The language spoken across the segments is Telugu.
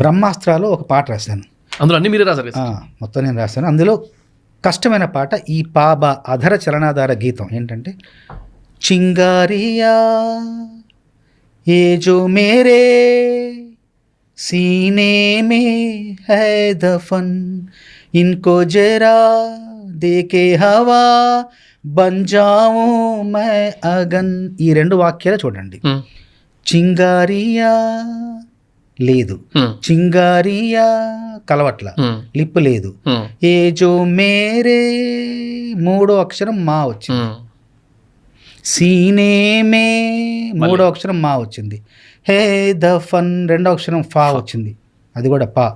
బ్రహ్మాస్త్రాలు ఒక పాట రాశాను. అందులో అన్ని మీరే రాశారు. మొత్తం నేను రాశాను. అందులో కష్టమైన పాట ఈ పాబా అధర చలనాధార గీతం ఏంటంటే, చింగారియా ఏ జో మేరే సీనే మే హై దఫన్ ఇన్కో జరా దేకే హవా బన్ జాऊं मैं అగన్. ఈ 2 వాక్యాలు చూడండి. చింగారియా లేదు, చింగారియా కలవట్ల, లిప్ లేదు. ఏ జో మేరే 3వ అక్షరం మా వచ్చింది. సీనే మే 3వ అక్షరం మా వచ్చింది. హే దఫన్ 2వ అక్షరం ఫా వచ్చింది, అది కూడా పా.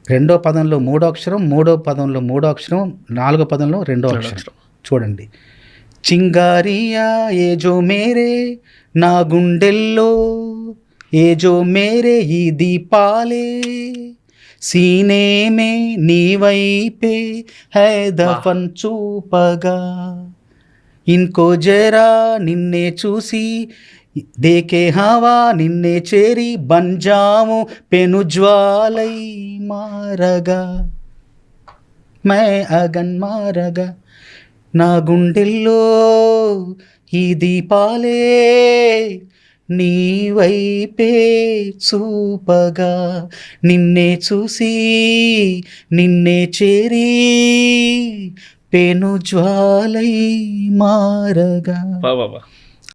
2వ పదంలో 3వ అక్షరం, 3వ పదంలో 3వ అక్షరం, 4వ పదంలో 2వ అక్షరం. చూడండి, చింగారియా ఏ జో మేరే నా గుండెల్లో, ఏ జో మేరే ఈ దీపాలే, సీనే మే నీ వైపే హై దఫన్ చూపగా, ఇన్కో జరా నిన్నే చూసి, దేకే హవా నిన్నే చేరి, బన్ జాऊं పెనుజ్వాలై మారగా, మై అగన్ మారగా. నా గుండెల్లో ఈ దీపాలే నీ వైపే చూపగా, నిన్నే చూసి నిన్నే చేరి, పెను జ్వాలై మారగా.